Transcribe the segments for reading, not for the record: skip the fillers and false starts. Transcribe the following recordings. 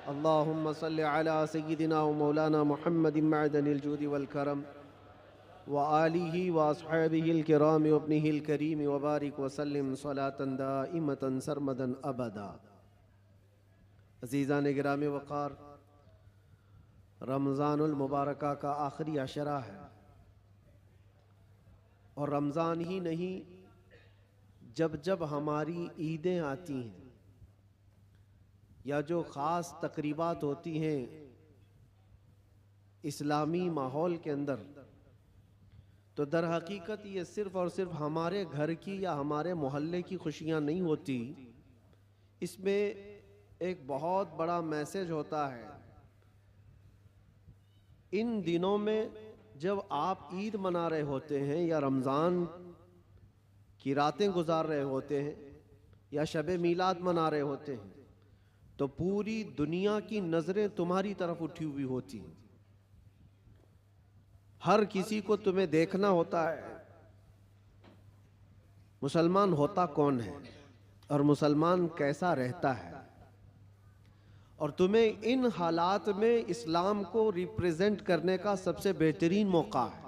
अल्लाहुम्मा सल्लि अला सय्यिदिना व मौलाना मुहम्मदिन मअदनिल जूदि वल करम व आलिहि व अस्हाबिहिल किराम व इब्निहिल करीम व बारिक व सल्लिम सलातन दाइमतन सरमदन अबदा। अज़ीज़ान गिराम वक़ार, रमज़ानुल मुबारका का आखिरी अशरा है और रमज़ान ही नहीं, जब जब हमारी ईदें आती हैं या जो ख़ास तकरीबात होती हैं इस्लामी माहौल के अंदर, तो दर हकीकत ये सिर्फ़ और सिर्फ हमारे घर की या हमारे मोहल्ले की खुशियाँ नहीं होती। इसमें एक बहुत बड़ा मैसेज होता है। इन दिनों में जब आप ईद मना रहे होते हैं या रमज़ान की रातें गुजार रहे होते हैं या शब मीलाद मना रहे होते हैं, तो पूरी दुनिया की नज़रें तुम्हारी तरफ उठी हुई होती हैं। हर किसी को तुम्हें देखना होता है मुसलमान होता कौन है और मुसलमान कैसा रहता है, और तुम्हें इन हालात में इस्लाम को रिप्रेजेंट करने का सबसे बेहतरीन मौका है।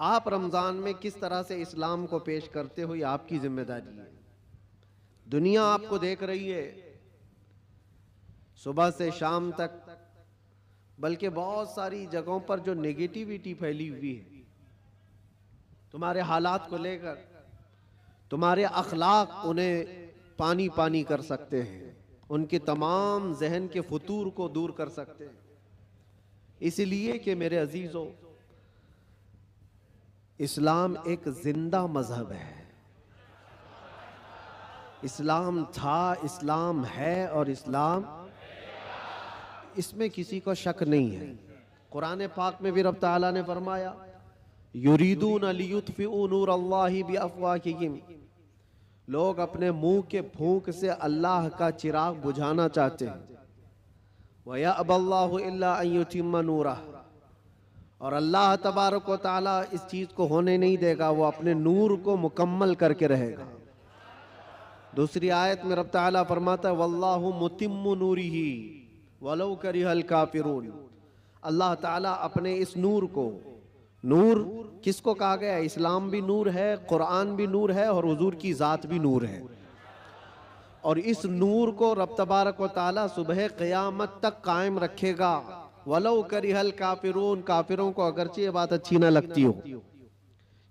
आप रमज़ान में किस तरह से इस्लाम को पेश करते हो, ये आपकी जिम्मेदारी है। दुनिया आपको देख रही है सुबह से शाम तक, बल्कि बहुत सारी जगहों पर जो नेगेटिविटी फैली हुई है तुम्हारे हालात को लेकर, तुम्हारे अखलाक उन्हें पानी पानी कर सकते हैं, उनके तमाम जहन के फतूर को दूर कर सकते हैं। इसलिए कि मेरे अजीजों, इस्लाम एक जिंदा मजहब है। इस्लाम था, इस्लाम है और इस्लाम, इसमें किसी को शक नहीं है। कुरान पाक में भी रब ताला ने फरमाया, युरीदून लियुत्फिउ नूरल्लाहि बिअफ़वाहिहिम, लोग अपने मुंह के फूंक से अल्लाह का चिराग बुझाना चाहते हैं। व यअबल्लाहु इल्ला अन युतिम्मा नूरह, और अल्लाह तबारक व तआला इस चीज को होने नहीं देगा, वो अपने नूर को मुकम्मल करके रहेगा। दूसरी आयत में रब ताला फरमाता है, वल्लाहु मुतिम्मु नूरिही वलौ करिहल काफिरून, अल्लाह ताला अपने इस नूर को, नूर किसको कहा गया है? इस्लाम भी नूर है, कुरान भी नूर है और हुजूर की ज़ात भी नूर है। और इस नूर को रब तबारक व ताला सुबह क़यामत तक कायम रखेगा। वलौ करिहल काफिरून, काफिरों को अगरचे ये बात अच्छी ना लगती हो,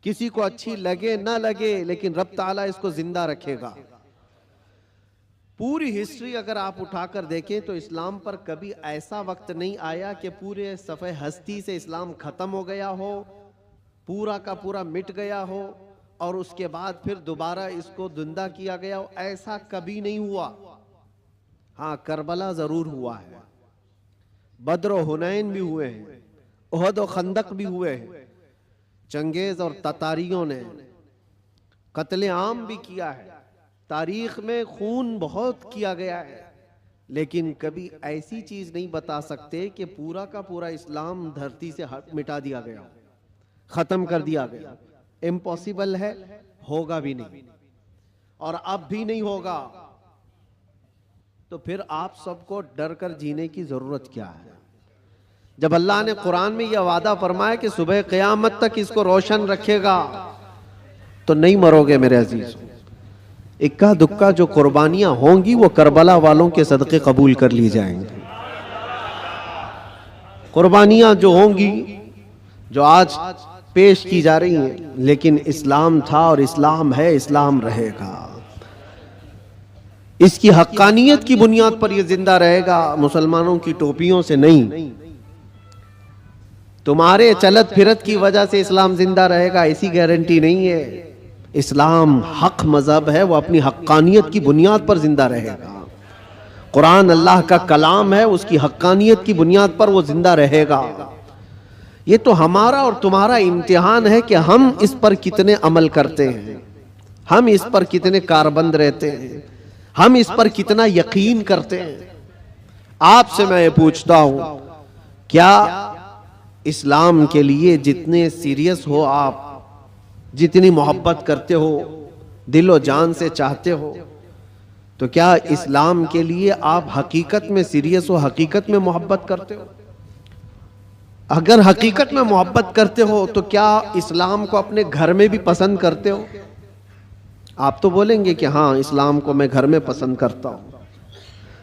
किसी को अच्छी लगे ना लगे, लेकिन रब ताला इसको जिंदा रखेगा। पूरी हिस्ट्री अगर आप उठाकर देखें तो इस्लाम पर कभी ऐसा वक्त नहीं आया कि पूरे सफ़े हस्ती से इस्लाम ख़त्म हो गया हो, पूरा का पूरा मिट गया हो और उसके बाद फिर दोबारा इसको जिंदा किया गया हो। ऐसा कभी नहीं हुआ। हाँ, करबला ज़रूर हुआ है, बद्र और हुनैन भी हुए हैं, उहद और खंदक भी हुए हैं, चंगेज़ और ततारियों ने कत्ले आम भी किया है, तारीख में खून बहुत किया गया है, लेकिन कभी ऐसी चीज नहीं बता सकते कि पूरा का पूरा इस्लाम धरती से मिटा दिया गया, खत्म कर दिया गया। इम्पॉसिबल है, होगा भी नहीं और अब भी नहीं होगा। तो फिर आप सबको डर कर जीने की जरूरत क्या है? जब अल्लाह ने कुरान में यह वादा फरमाया कि सुबह क़यामत तक इसको रोशन रखेगा, तो नहीं मरोगे मेरे अजीज। इक्का दुक्का जो कुर्बानियां होंगी वो करबला वालों के सदक़े कबूल कर ली जाएंगी। कुर्बानियां जो होंगी, जो आज पेश की जा रही हैं, लेकिन इस्लाम था और इस्लाम है, इस्लाम रहेगा। इसकी हक्कानियत की बुनियाद पर यह जिंदा रहेगा, मुसलमानों की टोपियों से नहीं। तुम्हारे चलत फिरत की वजह से इस्लाम जिंदा रहेगा ऐसी गारंटी नहीं है। इस्लाम हक मजहब है, वो अपनी हक्कानियत की बुनियाद पर जिंदा रहेगा। कुरान अल्लाह का कलाम है, उसकी हक्कानियत की बुनियाद पर वो जिंदा रहेगा। ये तो हमारा और तुम्हारा इम्तिहान है कि हम इस पर कितने अमल करते हैं, हम इस पर कितने कारबंद रहते हैं, हम इस पर कितना यकीन करते हैं। आपसे मैं ये पूछता हूं, क्या इस्लाम के लिए जितने सीरियस हो आप, जितनी मोहब्बत करते हो, दिलो जान से चाहते हो, तो क्या इस्लाम के लिए आप हकीकत में सीरियस हो, हकीकत में मोहब्बत करते हो? अगर हकीकत में मोहब्बत करते हो तो क्या इस्लाम को अपने घर में भी पसंद करते हो? आप तो बोलेंगे कि हाँ, इस्लाम को मैं घर में पसंद करता हूं।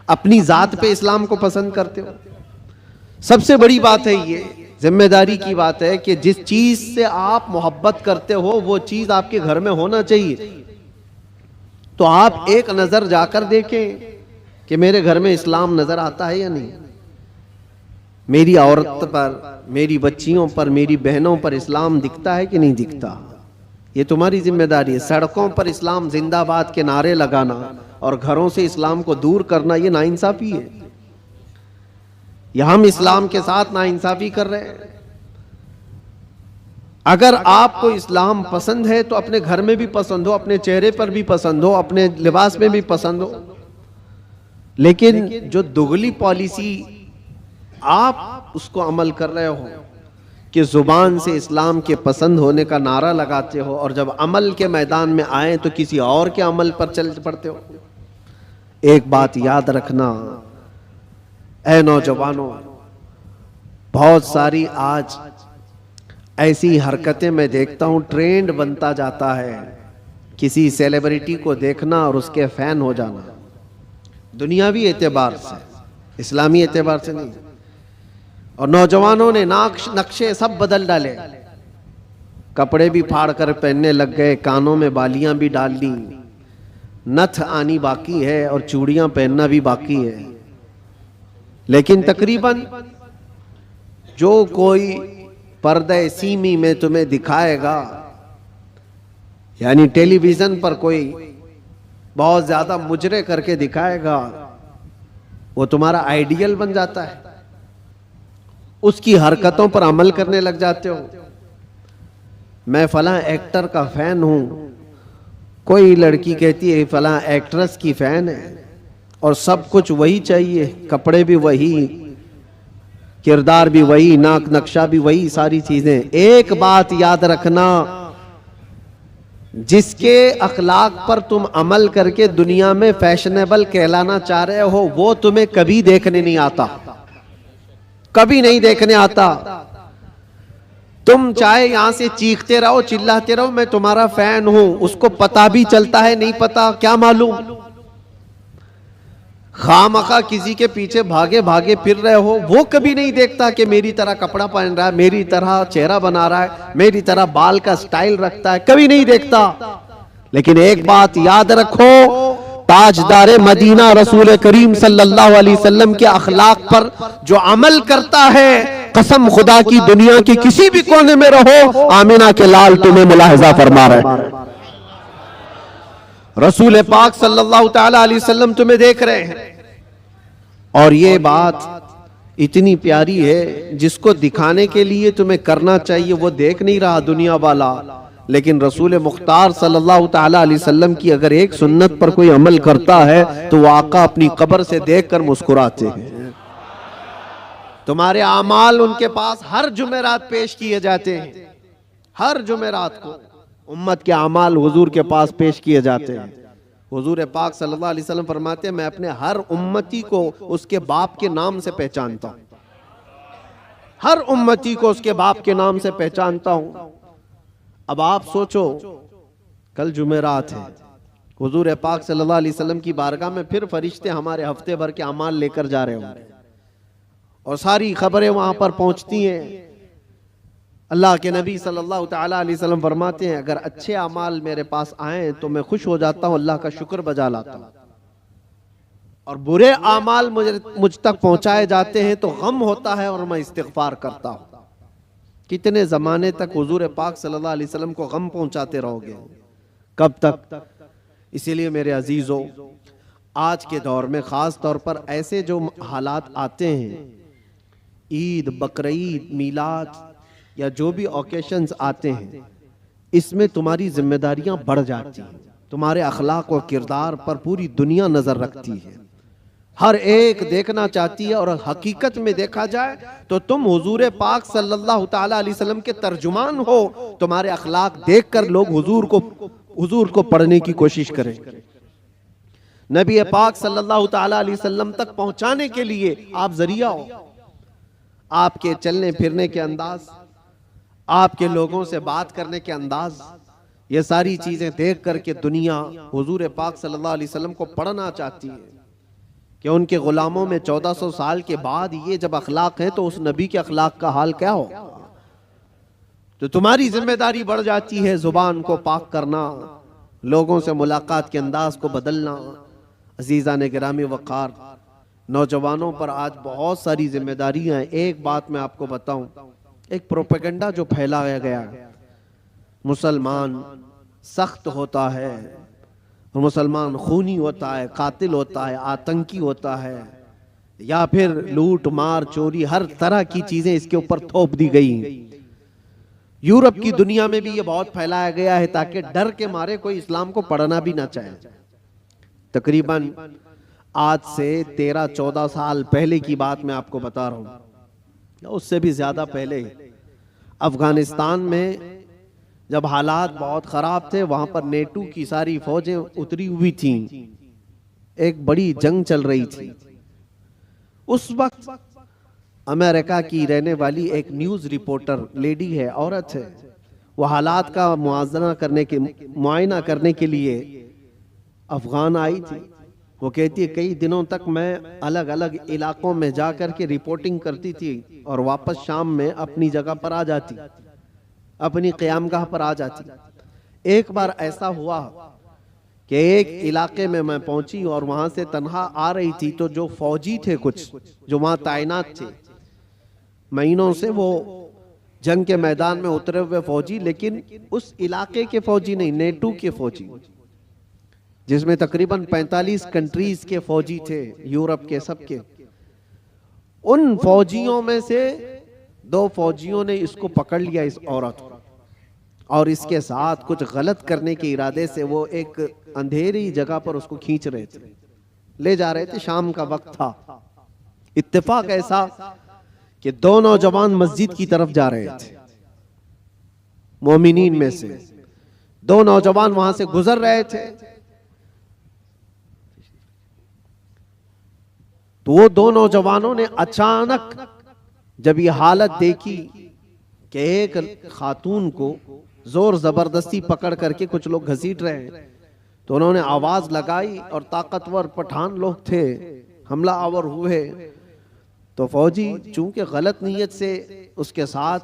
अपनी जात पे इस्लाम को पसंद करते हो? सबसे बड़ी बात है, ये जिम्मेदारी की बात है कि जिस चीज से आप मोहब्बत करते हो वो चीज आपके घर में होना चाहिए। तो आप एक नजर जाकर देखें कि मेरे घर में इस्लाम नजर आता है या नहीं। मेरी औरत पर, मेरी बच्चियों पर, मेरी बहनों पर इस्लाम दिखता है कि नहीं दिखता? ये तुम्हारी जिम्मेदारी है। सड़कों पर इस्लाम जिंदाबाद के नारे लगाना और घरों से इस्लाम को दूर करना, ये नाइंसाफी है। यह हम इस्लाम के साथ नाइंसाफी कर रहे हैं। अगर आपको इस्लाम पसंद है तो अपने घर में भी पसंद हो, अपने चेहरे पर भी पसंद हो, अपने लिबास में भी पसंद हो। लेकिन जो दुगली पॉलिसी आप उसको अमल कर रहे हो कि जुबान से इस्लाम के पसंद होने का नारा लगाते हो और जब अमल के मैदान में आए तो किसी और के अमल पर चल पड़ते हो। एक बात याद रखना ऐ नौजवानों, बहुत सारी आज ऐसी हरकतें मैं देखता हूं, ट्रेंड बनता जाता है। किसी सेलिब्रिटी को देखना और उसके फैन हो जाना, दुनियावी एतबार से, इस्लामी एतबार से नहीं। और नौजवानों ने नक्शे सब बदल डाले, कपड़े भी फाड़ कर पहनने लग गए, कानों में बालियां भी डाल ली, नथ आनी बाकी है और चूड़ियां पहनना भी बाकी है। लेकिन तकरीबन जो कोई पर्दे सीमी में तुम्हें दिखाएगा, यानी टेलीविजन पर कोई बहुत ज्यादा मुजरे करके दिखाएगा, वो तुम्हारा आइडियल बन जाता है। उसकी हरकतों पर अमल करने लग जाते हो। मैं फलां एक्टर का फैन हूं, कोई लड़की कहती है फलां एक्ट्रेस की फैन है, और सब कुछ वही चाहिए, कपड़े भी वही, किरदार भी वही, नाक नक्शा भी वही, सारी चीजें। एक बात याद रखना, जिसके अखलाक पर तुम अमल करके दुनिया में फैशनेबल कहलाना चाह रहे हो, वो तुम्हें कभी देखने नहीं आता, कभी नहीं देखने आता। तुम चाहे यहां से चीखते रहो, चिल्लाते रहो, मैं तुम्हारा फैन हूं, उसको पता भी चलता है नहीं पता क्या मालूम। खामखा किसी के पीछे भागे भागे फिर रहे हो, वो कभी नहीं देखता कि मेरी तरह कपड़ा पहन रहा है, मेरी तरह चेहरा बना रहा है, मेरी तरह बाल का स्टाइल रखता है, कभी नहीं देखता। लेकिन एक बात याद रखो, ताजदारे मदीना रसूल करीम सल्लल्लाहु अलैहि वसल्लम के अखलाक पर जो अमल करता है, कसम खुदा की दुनिया के किसी भी कोने में रहो, आमिना के लाल तुम्हें मुलाहिजा फरमा रहे, रसूल पाक सल्लल्लाहु ताला अलैहि वसल्लम तुम्हें देख रहे हैं। और ये बात इतनी प्यारी है, जिसको दिखाने के लिए तुम्हें करना चाहिए वो देख नहीं रहा दुनिया वाला, लेकिन रसूल मुख्तार सल्लल्लाहु ताला अलैहि वसल्लम की अगर एक सुन्नत पर कोई अमल करता है तो वो आका अपनी कब्र से देखकर मुस्कुराते हैं। तुम्हारे आमाल उनके पास हर जुमेरात पेश किए जाते हैं, हर जुमेरात को उम्मत के आमाल हुजूर के पास पेश किए जाते हैं। हुजूर पाक सल्लल्लाहु अलैहि वसल्लम फरमाते हैं, मैं अपने हर उम्मती को उसके बाप के नाम से पहचानता हूं, हर उम्मती को उसके बाप के नाम से पहचानता हूं। अब आप सोचो, कल जुमेरात है, हुजूर पाक सल्लल्लाहु अलैहि वसल्लम की बारगाह में फिर फरिश्ते हमारे हफ्ते भर के अमाल लेकर जा रहे होंगे और सारी खबरें वहां पर पहुंचती हैं। अल्लाह के नबी सल्लल्लाहु ताला अलैहि वसल्लम फरमाते हैं, अगर अच्छे अमाल मेरे पास आए तो मैं खुश हो जाता हूं, अल्लाह का शुक्र बजा लाता हूं, और बुरे अमाल मुझ तक पहुंचाए जाते हैं तो गम होता है और मैं इस्तिग़फ़ार करता हूं। कितने जमाने तक हुजूर पाक सल्लल्लाहु अलैहि वसल्लम को गम पहुंचाते रहोगे, कब तक? इसीलिए मेरे अजीजों, आज के दौर में खास तौर पर ऐसे जो हालात आते हैं, ईद, बकरीद, मीलाद या जो भी ओकेशंस आते हैं, इसमें तुम्हारी जिम्मेदारियां बढ़ जाती हैं। तुम्हारे अखलाक और किरदार पर पूरी दुनिया नजर रखती है, हर एक देखना चाहती है। और हकीकत में देखा जाए तो तुम हुजूर पाक सल्लल्लाहु ताला अलैहि वसल्लम के तर्जुमान हो। तुम्हारे अखलाक देखकर लोग हुजूर को पढ़ने की कोशिश करें। नबी पाक सल्लल्लाहु ताला अलैहि वसल्लम तक पहुंचाने के लिए आप जरिया हो। आपके चलने फिरने के अंदाज, आपके लोगों से बात करने के अंदाज, ये सारी चीजें देख करके दुनिया हुजूर पाक सल्लल्लाहु अलैहि वसल्लम को पढ़ना चाहती है कि उनके गुलामों में 1400 साल के बाद ये जब अखलाक है तो उस नबी के अखलाक का हाल क्या हो। तो तुम्हारी जिम्मेदारी बढ़ जाती है जुबान को पाक करना, लोगों से मुलाकात के अंदाज को बदलना। अजीज़ा ने गिरामी वक़ार, नौजवानों पर आज बहुत सारी जिम्मेदारियां हैं। एक बात मैं आपको बताऊं, एक प्रोपेगेंडा जो फैलाया गया, मुसलमान सख्त होता है, मुसलमान खूनी होता है, कातिल होता है, आतंकी होता है, या फिर लूट मार चोरी, हर तरह की चीजें इसके ऊपर थोप दी गई। यूरोप की दुनिया में भी ये बहुत फैलाया गया है ताकि डर के मारे कोई इस्लाम को पढ़ना भी ना चाहे। तकरीबन आज से 13-14 साल पहले की बात मैं आपको बता रहा हूं, उससे भी ज्यादा पहले अफगानिस्तान में जब हालात बहुत खराब थे, वहां पर नेटो की सारी फौजें उतरी हुई थीं, एक बड़ी जंग चल रही थी। उस वक्त अमेरिका की रहने वाली एक न्यूज रिपोर्टर, लेडी है, औरत है, वो हालात का मुआयना करने के लिए अफगान आई थी। वो कहती है कई दिनों तक मैं अलग अलग इलाकों में जाकर के रिपोर्टिंग करती थी और वापस शाम में अपनी जगह पर आ जाती, अपनी क़यामगाह पर आ जाती। एक बार ऐसा हुआ कि एक इलाके में मैं पहुंची और वहां से तन्हा आ रही थी, तो जो फौजी थे कुछ जो वहां तैनात थे, महीनों से वो जंग के मैदान में उतरे हुए फौजी, लेकिन उस इलाके के फौजी नहीं, नेटो के फौजी, जिसमें तकरीबन 45 कंट्रीज के फौजी थे, यूरोप के सबके। उन फौजियों में से 2 फौजियों ने इसको पकड़ लिया, इस औरत को, और इसके साथ कुछ गलत करने के इरादे से वो एक अंधेरी जगह पर उसको खींच रहे थे, ले जा रहे थे। शाम का वक्त था। इत्तेफाक ऐसा कि 2 नौजवान मस्जिद की तरफ जा रहे थे, मोमिनीन में से 2 नौजवान वहां से गुजर रहे थे। तो वो 2 नौजवानों ने अचानक जब ये हालत देखी कि एक खातून को जोर जबरदस्ती पकड़ करके कुछ लोग घसीट रहे हैं, तो उन्होंने आवाज लगाई और ताकतवर पठान लोग थे, हमला आवर हुए। तो फौजी चूंकि गलत नीयत से उसके साथ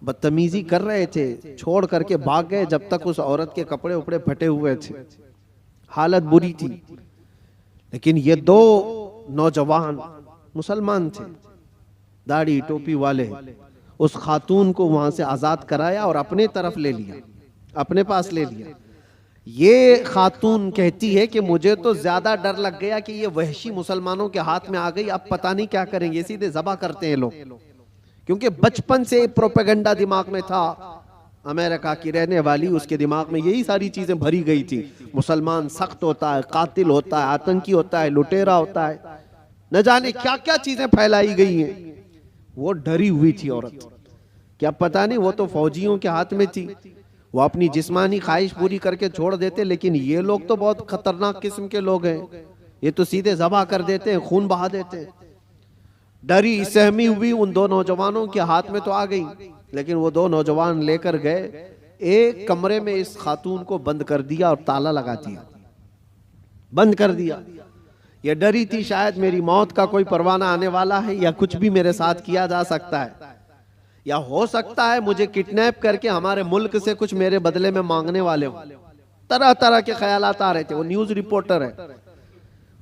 बदतमीजी कर रहे थे, छोड़ करके भाग गए जब तक उस औरत के कपड़े उपड़े फटे हुए थे, हालत बुरी थी। लेकिन ये 2 नौजवान मुसलमान थे, दाढ़ी टोपी वाले, उस खातून को वहां से आजाद कराया और अपने तरफ ले लिया, अपने पास ले लिया। ये खातून कहती है कि मुझे तो ज्यादा डर लग गया कि ये वहशी मुसलमानों के हाथ में आ गई, अब पता नहीं क्या करेंगे, सीधे ज़बह करते हैं लोग। क्योंकि बचपन से प्रोपेगेंडा दिमाग में था, अमेरिका की रहने वाली, उसके दिमाग में यही सारी चीजें भरी गई थी। मुसलमान सख्त होता है, कातिल होता है, आतंकी होता है, लुटेरा होता है, न जाने क्या क्या चीजें फैलाई गई हैं। वो डरी हुई थी औरत, क्या पता नहीं, वो तो फौजियों के हाथ में थी, वो अपनी जिस्मानी ख्वाहिश पूरी करके छोड़ देते, लेकिन ये लोग तो बहुत खतरनाक किस्म के लोग हैं, ये तो सीधे ज़बह कर देते हैं, खून बहा देते हैं। डरी सहमी हुई उन 2 नौजवानों के हाथ में तो आ गई, लेकिन वो 2 नौजवान लेकर गए एक कमरे में, इस खातून को बंद कर दिया और ताला लगा दिया, बंद कर दिया। ये डरी थी शायद मेरी मौत का कोई परवाना आने वाला है, या कुछ भी मेरे साथ किया जा सकता है, या हो सकता है मुझे किडनैप करके हमारे मुल्क से कुछ मेरे बदले में मांगने वाले हो। तरह तरह के ख्यालात आ रहे थे। वो न्यूज रिपोर्टर है,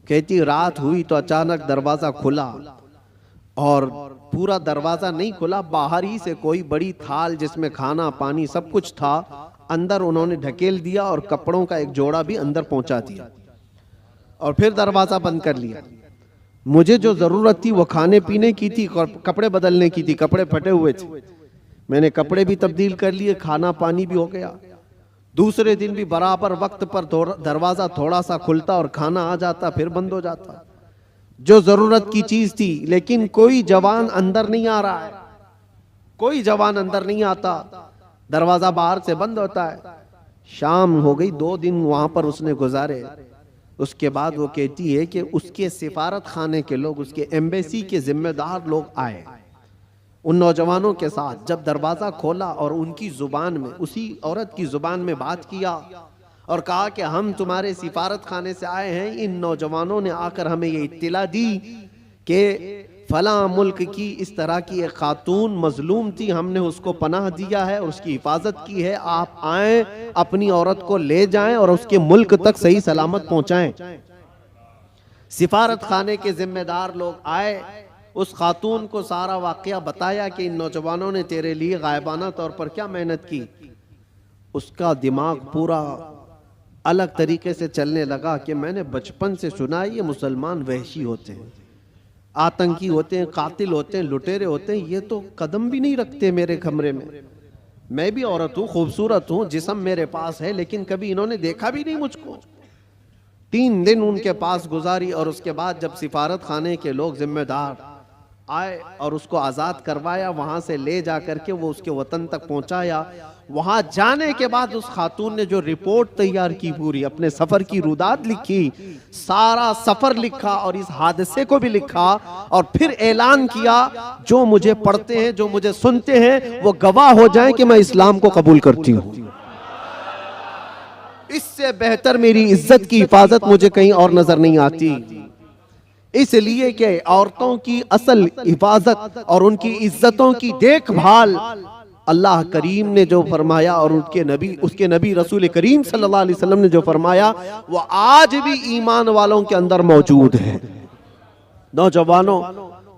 कहती रात हुई तो अचानक दरवाजा खुला, और पूरा दरवाजा नहीं खुला, बाहर ही से कोई बड़ी थाल जिसमें खाना पानी सब कुछ था, अंदर उन्होंने ढकेल दिया और कपड़ों का एक जोड़ा भी अंदर पहुंचा दिया, और फिर दरवाजा बंद कर लिया। मुझे जो जरूरत थी वो खाने पीने की थी, कपड़े बदलने की थी, कपड़े फटे हुए थे, मैंने कपड़े भी तब्दील कर लिए, खाना पानी भी हो गया। दूसरे दिन भी बराबर वक्त पर दरवाजा थोड़ा सा खुलता और खाना आ जाता, फिर बंद हो जाता, जो जरूरत की चीज थी। लेकिन कोई जवान अंदर नहीं आ रहा है, कोई जवान अंदर नहीं आता, दरवाजा बाहर से बंद होता है। शाम हो गई, 2 दिन वहां पर उसने गुजारे, उसके बाद वो कहती है कि उसके सिफारत खाने के लोग, उसके एम्बेसी के जिम्मेदार लोग आए उन नौजवानों के साथ। जब दरवाजा खोला और उनकी जुबान में, उसी औरत की जुबान में बात किया और कहा कि हम तुम्हारे सिफारत खाने से आए हैं, इन नौजवानों ने आकर हमें ये इत्तला दी कि फला मुल्क की इस तरह की एक खातून मजलूम थी, हमने उसको पनाह दिया है और उसकी हिफाजत की है, आप आए अपनी औरत को ले जाएं और उसके मुल्क तक सही सलामत पहुंचाएं। सिफारत खाने के जिम्मेदार लोग आए, उस खातून को सारा वाकया बताया कि इन नौजवानों ने तेरे लिए गायबाना तौर पर क्या मेहनत की। उसका दिमाग पूरा अलग तरीके से चलने लगा कि मैंने बचपन से सुना है ये मुसलमान वहशी होते हैं, आतंकी होते हैं, कातिल होते हैं, लुटेरे होते हैं, ये तो कदम भी नहीं रखते मेरे कमरे में। मैं भी औरत हूँ, खूबसूरत हूँ, जिस्म मेरे पास है, लेकिन कभी इन्होंने देखा भी नहीं मुझको। 3 दिन उनके पास गुजारी और उसके बाद जब सिफारत खाने के लोग जिम्मेदार आए और उसको आज़ाद करवाया, वहाँ से ले जा करके वो उसके वतन तक पहुँचाया। वहाँ जाने के बाद उस खातून ने जो रिपोर्ट तैयार की, पूरी अपने सफ़र की रुदात लिखी, सारा सफ़र लिखा और इस हादसे को भी लिखा और फिर ऐलान किया, जो मुझे पढ़ते हैं, जो मुझे सुनते हैं, वो गवाह हो जाएं कि मैं इस्लाम को कबूल करती हूँ। इससे बेहतर मेरी इज्जत की हिफाजत मुझे कहीं और नजर नहीं आती। इसलिए कि औरतों की असल हिफाजत और उनकी इज्जतों की देखभाल अल्लाह करीम ने जो फरमाया और उसके नबी रसूल करीम सल्लल्लाहु अलैहि वसल्लम ने जो फरमाया, वो आज भी ईमान वालों के अंदर मौजूद है। नौजवानों,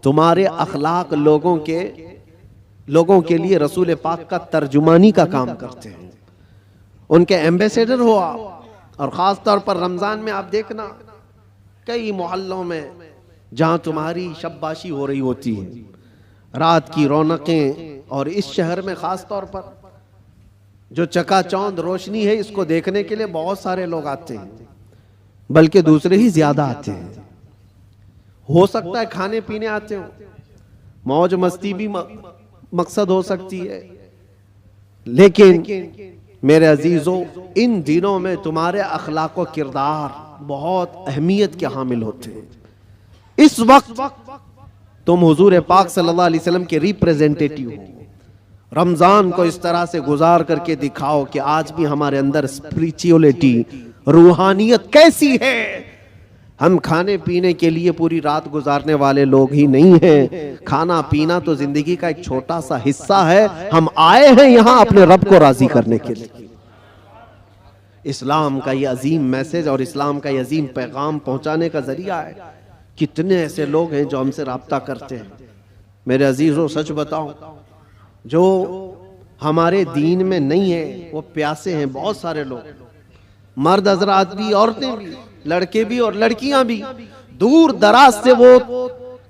तुम्हारे अखलाक लोगों के लिए रसूल पाक का तर्जुमानी का काम करते हैं, उनके एम्बेसडर हो आप। और ख़ास तौर पर रमज़ान में आप देखना, कई मोहल्लों में जहाँ तुम्हारी शब्बाशी हो रही होती है, रात की रौनकें, और इस शहर में ख़ास तौर पर जो चकाचौंध रोशनी है, इसको देखने के लिए बहुत सारे लोग आते हैं, बल्कि दूसरे ही ज़्यादा आते हैं। हो सकता है खाने पीने आते हो, मौज मस्ती भी मकसद हो सकती है, लेकिन मेरे अजीजों, इन दिनों में तुम्हारे अखलाक व किरदार बहुत अहमियत के हामिल होते हैं। इस वक्त तुम हुजूर पाक सल्लल्लाहु अलैहि वसल्लम के रिप्रेजेंटेटिव हो। रमजान को इस तरह से गुजार करके दिखाओ कि आज भी हमारे अंदर स्पिरिचुअलिटी, रूहानियत कैसी है। हम खाने पीने के लिए पूरी रात गुजारने वाले लोग ही नहीं हैं। खाना पीना तो जिंदगी का एक छोटा सा हिस्सा है। हम आए हैं यहाँ अपने रब को राजी करने के लिए। इस्लाम का ये अजीम मैसेज और इस्लाम का ये अजीम पैगाम पहुंचाने का जरिया है। कितने ऐसे लोग हैं जो हमसे राब्ता करते हैं। मेरे अजीजों, सच बताऊं, जो हमारे दीन में नहीं है वो प्यासे हैं। बहुत सारे लोग, मर्द हजरात भी, औरतें भी, लड़के भी और लड़कियां भी, दूर दराज से वो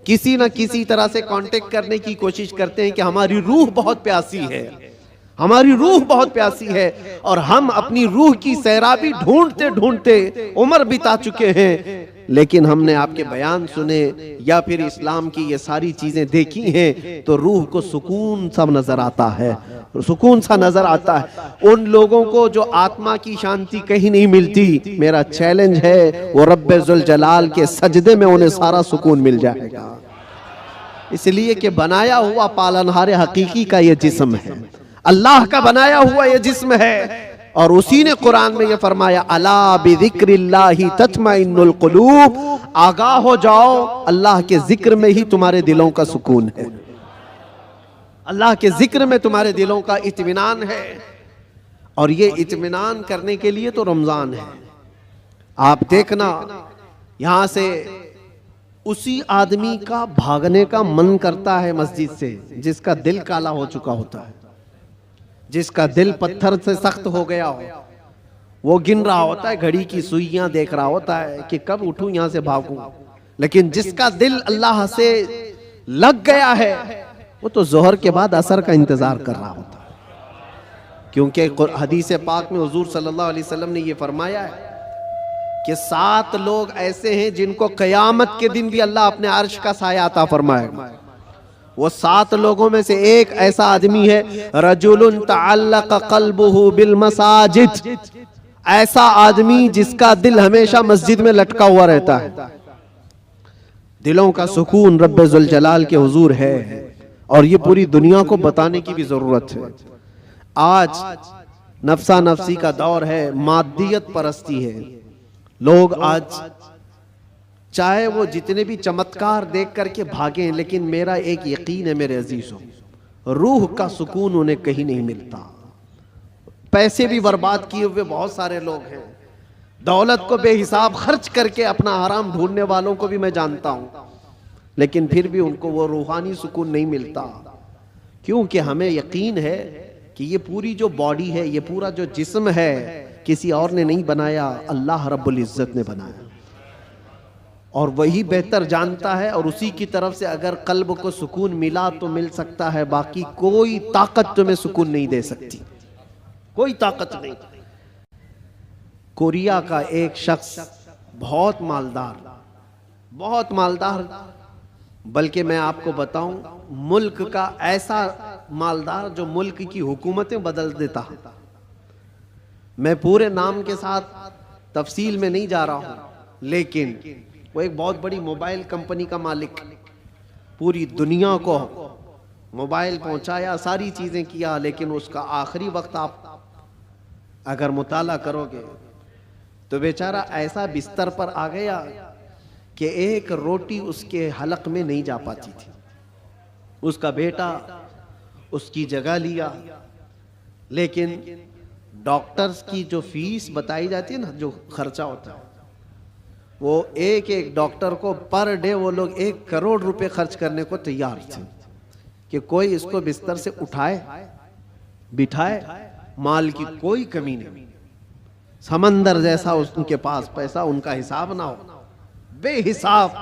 किसी न किसी तरह से कांटेक्ट करने की कोशिश करते हैं कि हमारी रूह बहुत प्यासी है, हमारी रूह बहुत प्यासी है। और हम अपनी रूह की सैराबी ढूंढते ढूंढते उम्र बिता चुके हैं, लेकिन हमने आपके बयान सुने या फिर इस्लाम की ये सारी चीजें देखी हैं तो रूह को सुकून सा नजर आता है, सुकून सा नजर आता है। उन लोगों को जो आत्मा की शांति कहीं नहीं मिलती, मेरा चैलेंज है वो रब्बे जुल जलाल के सजदे में उन्हें सारा सुकून मिल जाएगा। इसलिए कि बनाया हुआ पालनहार हकीकी का ये जिस्म है, अल्लाह का बनाया हुआ ये जिस्म है। और उसी ने कुरान में ये फरमाया, अला बिज़िक्रिल्लाहि तत्मइन्नुल कुलूब, आगाह हो जाओ, अल्लाह के जिक्र में ही तुम्हारे दिलों का सुकून है, अल्लाह के जिक्र में तुम्हारे दिलों का इत्मीनान है। और ये इत्मीनान करने के लिए तो रमजान है। आप देखना, यहां से उसी आदमी का भागने का मन करता है मस्जिद से जिसका दिल काला हो चुका होता है, जिसका दिल पत्थर से सख्त हो गया हो। वो गिन रहा होता है, घड़ी की सुइयां देख रहा होता है कि कब उठूं यहां से भागूं। लेकिन जिसका दिल अल्लाह से लग गया है, वो तो जोहर के बाद असर का इंतजार कर रहा होता है। क्योंकि हदीस पाक में हुजूर सल्लल्लाहु अलैहि वसल्लम ने ये फरमाया है कि 7 लोग ऐसे हैं जिनको कयामत के दिन भी अल्लाह अपने अर्श का साया अता फरमाएगा। वो 7 लोगों में से एक ऐसा आदमी है, रजुलुन तअल्लक़ क़ल्बुहु बिल मसाजिद, ऐसा आदमी जिसका दिल हमेशा मस्जिद में लटका हुआ रहता है, दिलों का सुकून रब्बे जुल जलाल के हुजूर है, और ये पूरी दुनिया को बताने की भी जरूरत है। आज नफ्सा नफ्सी का दौर है, मादियत परस्ती है। लोग आज चाहे वो जितने भी चमत्कार देख करके भागे, लेकिन मेरा एक यकीन है मेरे अजीजों, रूह का सुकून उन्हें कहीं नहीं मिलता। पैसे भी बर्बाद किए हुए बहुत सारे लोग हैं, दौलत को बेहिसाब खर्च करके अपना आराम ढूंढने वालों को भी मैं जानता हूं, लेकिन फिर भी उनको वो रूहानी सुकून नहीं मिलता। क्योंकि हमें यकीन है कि ये पूरी जो बॉडी है, ये पूरा जो जिस्म है, किसी और ने नहीं बनाया, अल्लाह रब्बुल इज्जत ने बनाया, और वही बेहतर जानता है। और उसी की तरफ से अगर कल्ब को सुकून मिला तो मिल सकता है, बाकी कोई ताकत तुम्हें सुकून नहीं दे सकती, कोई ताकत नहीं। कोरिया का एक शख्स बहुत मालदार, बल्कि मैं आपको बताऊं, मुल्क का ऐसा मालदार जो मुल्क की हुकूमतें बदल देता। मैं पूरे नाम के साथ तफसील में नहीं जा रहा हूं, लेकिन वो एक बहुत बड़ी मोबाइल कंपनी का मालिक, पूरी दुनिया को मोबाइल पहुंचाया, सारी चीजें किया, लेकिन उसका आखिरी वक्त आप अगर मुताला करोगे तो बेचारा ऐसा बिस्तर पर आ गया कि एक रोटी उसके हलक में नहीं जा पाती थी। उसका बेटा उसकी जगह लिया, लेकिन डॉक्टर्स की जो फीस बताई जाती है ना, जो खर्चा होता है, वो एक एक डॉक्टर को पर डे वो लोग 1 करोड़ रुपए खर्च करने को तैयार थे कि कोई इसको बिस्तर से उठाए बिठाए, माल की कोई कमी नहीं, समंदर जैसा उनके पास पैसा, उनका हिसाब ना हो, बेहिसाब।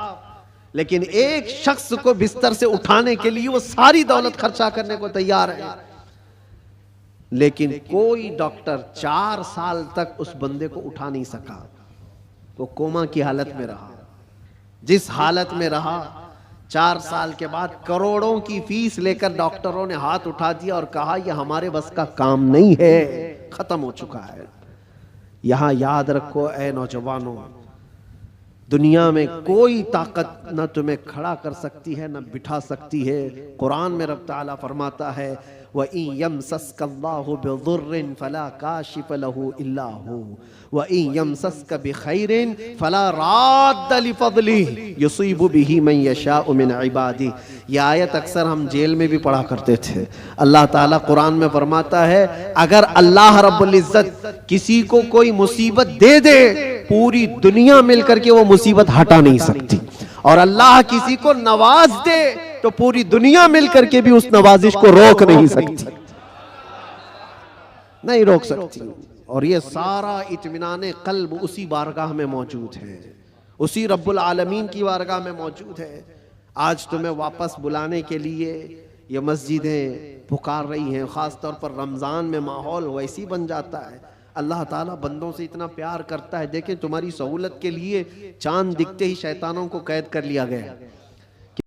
लेकिन एक शख्स को बिस्तर से उठाने के लिए वो सारी दौलत खर्चा करने को तैयार है, लेकिन कोई डॉक्टर 4 साल तक उस बंदे को उठा नहीं सका। वो कोमा की हालत में रहा। जिस हालत में रहा, 4 साल के बाद करोड़ों की फीस लेकर डॉक्टरों ने हाथ उठा दिया और कहा यह हमारे बस का काम नहीं है, खत्म हो चुका है। यहां याद रखो ऐ नौजवानों, दुनिया में कोई ताकत न तुम्हें खड़ा कर सकती है न बिठा सकती है। कुरान में रब ताला फरमाता है, वइन यमसस्कल्लाहु बिदुर्रिन फला काशिफ लहू इल्ला हू वइन यमसस्क बिखैरिन फला राद्द लिफज़लिही युसीबु बिही मन यशाउ मिन इबादिही। यह आयत अक्सर हम जेल में भी पढ़ा करते थे। अल्लाह ताला कुरान में फरमाता है, अगर अल्लाह रब्बुल इज्जत किसी को कोई मुसीबत दे दे, पूरी दुनिया मिलकर के वो मुसीबत हटा नहीं सकती, और अल्लाह किसी को नवाज दे तो पूरी दुनिया मिलकर के भी उस नवाजिश को रोक नहीं सकती, नहीं रोक सकती। और ये सारा इत्मीनान कल्ब उसी बारगाह में मौजूद है, उसी रब्बुल आलमीन की बारगाह में मौजूद है। आज तुम्हें वापस बुलाने के लिए ये मस्जिदें पुकार रही हैं, खास तौर पर रमजान में माहौल वैसी बन जाता है। अल्लाह ताला बंदों से इतना प्यार करता है। देखें, तुम्हारी सहूलत के लिए चांद दिखते ही शैतानों को कैद कर लिया गया।